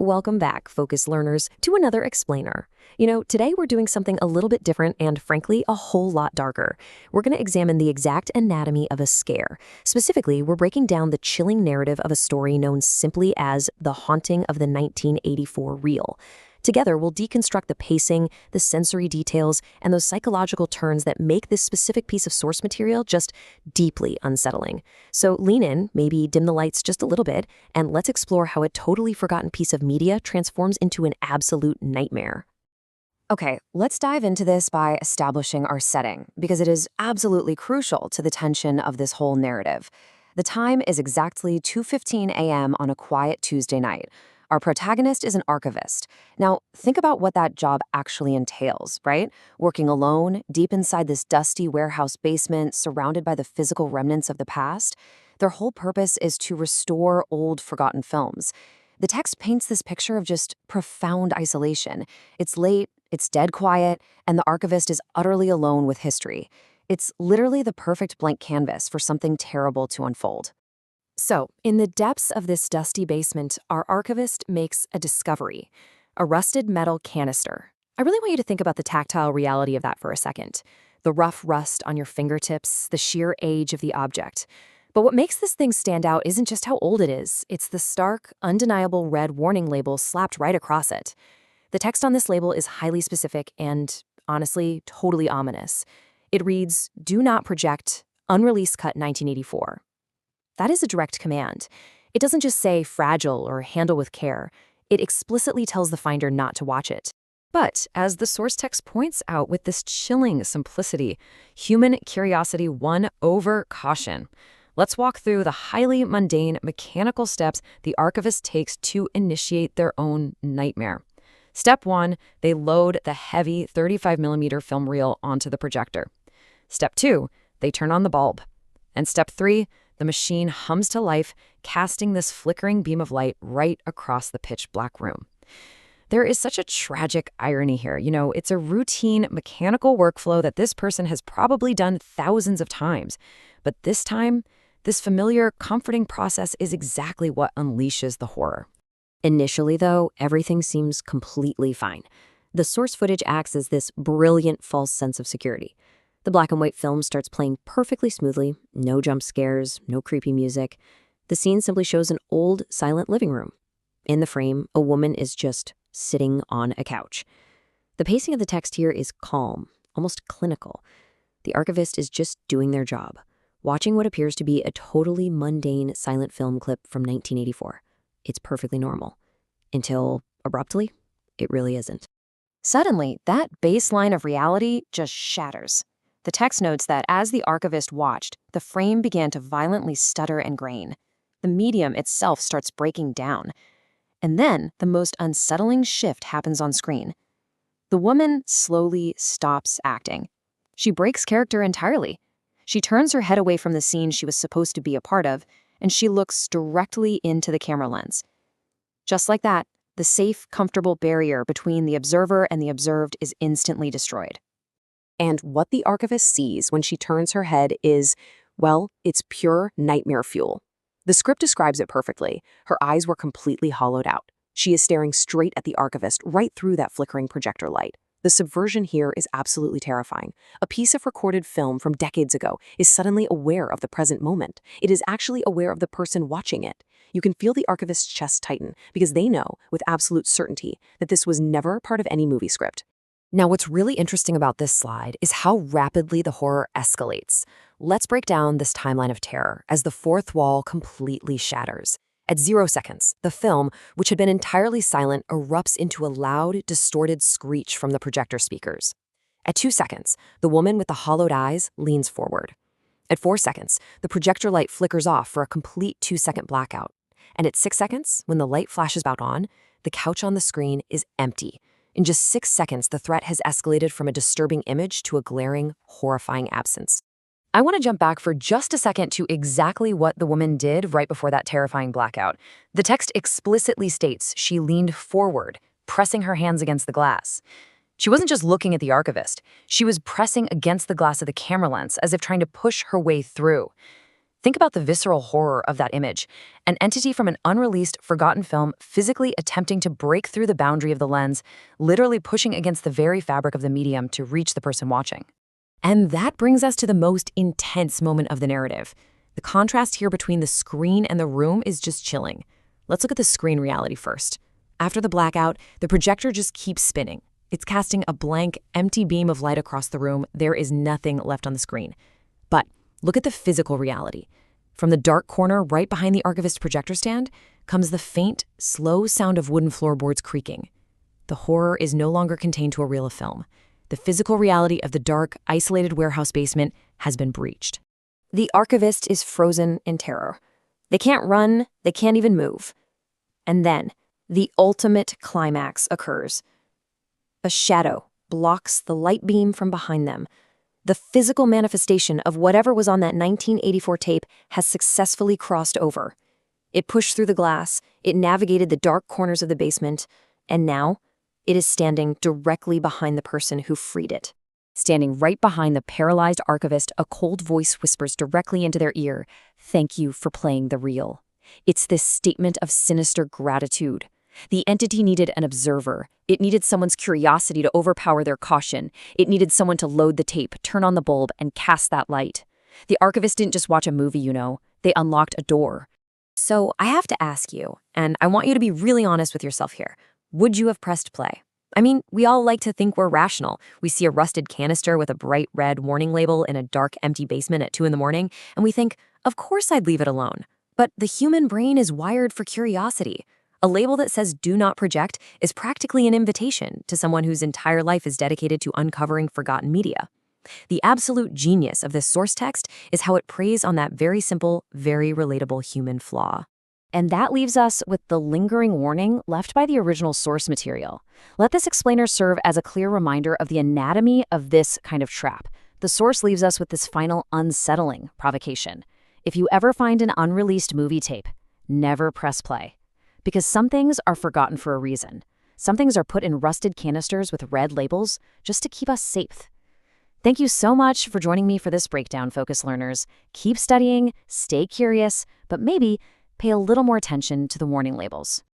Welcome back, focus learners, to another explainer. Today we're doing something a little bit different and, frankly, a whole lot darker. We're going to examine the exact anatomy of a scare. Specifically, we're breaking down the chilling narrative of a story known simply as The Haunting of the 1984 Reel. Together, we'll deconstruct the pacing, the sensory details, and those psychological turns that make this specific piece of source material just deeply unsettling. So lean in, maybe dim the lights just a little bit, and let's explore how a totally forgotten piece of media transforms into an absolute nightmare. Okay, let's dive into this by establishing our setting, because it is absolutely crucial to the tension of this whole narrative. The time is exactly 2:15 a.m. on a quiet Tuesday night. Our protagonist is an archivist. Now, think about what that job actually entails, right? Working alone, deep inside this dusty warehouse basement, surrounded by the physical remnants of the past. Their whole purpose is to restore old, forgotten films. The text paints this picture of just profound isolation. It's late, it's dead quiet, and the archivist is utterly alone with history. It's literally the perfect blank canvas for something terrible to unfold. So, in the depths of this dusty basement, our archivist makes a discovery: a rusted metal canister. I really want you to think about the tactile reality of that for a second. The rough rust on your fingertips, the sheer age of the object. But what makes this thing stand out isn't just how old it is, it's the stark, undeniable red warning label slapped right across it. The text on this label is highly specific and, honestly, totally ominous. It reads, "Do not project, unreleased cut 1984. That is a direct command. It doesn't just say fragile or handle with care. It explicitly tells the finder not to watch it. But, as the source text points out with this chilling simplicity, human curiosity won over caution. Let's walk through the highly mundane, mechanical steps the archivist takes to initiate their own nightmare. Step 1, they load the heavy 35mm film reel onto the projector. Step 2, they turn on the bulb. And step 3, the machine hums to life, casting this flickering beam of light right across the pitch-black room. There is such a tragic irony here. It's a routine, mechanical workflow that this person has probably done thousands of times. But this time, this familiar, comforting process is exactly what unleashes the horror. Initially, though, everything seems completely fine. The source footage acts as this brilliant false sense of security. The black and white film starts playing perfectly smoothly, no jump scares, no creepy music. The scene simply shows an old, silent living room. In the frame, a woman is just sitting on a couch. The pacing of the text here is calm, almost clinical. The archivist is just doing their job, watching what appears to be a totally mundane silent film clip from 1984. It's perfectly normal. Until, abruptly, it really isn't. Suddenly, that baseline of reality just shatters. The text notes that as the archivist watched, the frame began to violently stutter and grain. The medium itself starts breaking down. And then the most unsettling shift happens on screen. The woman slowly stops acting. She breaks character entirely. She turns her head away from the scene she was supposed to be a part of, and she looks directly into the camera lens. Just like that, the safe, comfortable barrier between the observer and the observed is instantly destroyed. And what the archivist sees when she turns her head is, well, it's pure nightmare fuel. The script describes it perfectly. Her eyes were completely hollowed out. She is staring straight at the archivist right through that flickering projector light. The subversion here is absolutely terrifying. A piece of recorded film from decades ago is suddenly aware of the present moment. It is actually aware of the person watching it. You can feel the archivist's chest tighten because they know with absolute certainty that this was never part of any movie script. Now, what's really interesting about this slide is how rapidly the horror escalates. Let's break down this timeline of terror as the fourth wall completely shatters. At 0 seconds, the film, which had been entirely silent, erupts into a loud, distorted screech from the projector speakers. At 2 seconds, the woman with the hollowed eyes leans forward. At 4 seconds, the projector light flickers off for a complete 2-second blackout. And at 6 seconds, when the light flashes back on, the couch on the screen is empty. In just 6 seconds, the threat has escalated from a disturbing image to a glaring, horrifying absence. I want to jump back for just a second to exactly what the woman did right before that terrifying blackout. The text explicitly states she leaned forward, pressing her hands against the glass. She wasn't just looking at the archivist. She was pressing against the glass of the camera lens as if trying to push her way through. Think about the visceral horror of that image. An entity from an unreleased, forgotten film physically attempting to break through the boundary of the lens, literally pushing against the very fabric of the medium to reach the person watching. And that brings us to the most intense moment of the narrative. The contrast here between the screen and the room is just chilling. Let's look at the screen reality first. After the blackout, the projector just keeps spinning. It's casting a blank, empty beam of light across the room. There is nothing left on the screen. But look at the physical reality. From the dark corner right behind the archivist projector stand comes the faint, slow sound of wooden floorboards creaking. The horror is no longer contained to a reel of film. The physical reality of the dark, isolated warehouse basement has been breached. The archivist is frozen in terror. They can't run, they can't even move. And then, the ultimate climax occurs. A shadow blocks the light beam from behind them. The physical manifestation of whatever was on that 1984 tape has successfully crossed over. It pushed through the glass, it navigated the dark corners of the basement, and now it is standing directly behind the person who freed it. Standing right behind the paralyzed archivist, a cold voice whispers directly into their ear, "Thank you for playing the reel." It's this statement of sinister gratitude. The entity needed an observer. It needed someone's curiosity to overpower their caution. It needed someone to load the tape, turn on the bulb, and cast that light. The archivist didn't just watch a movie, They unlocked a door. So I have to ask you, and I want you to be really honest with yourself here. Would you have pressed play? I mean, we all like to think we're rational. We see a rusted canister with a bright red warning label in a dark, empty basement at 2 in the morning, and we think, of course I'd leave it alone. But the human brain is wired for curiosity. A label that says "do not project" is practically an invitation to someone whose entire life is dedicated to uncovering forgotten media. The absolute genius of this source text is how it preys on that very simple, very relatable human flaw. And that leaves us with the lingering warning left by the original source material. Let this explainer serve as a clear reminder of the anatomy of this kind of trap. The source leaves us with this final unsettling provocation. If you ever find an unreleased movie tape, never press play. Because some things are forgotten for a reason. Some things are put in rusted canisters with red labels just to keep us safe. Thank you so much for joining me for this breakdown, Focus Learners. Keep studying, stay curious, but maybe pay a little more attention to the warning labels.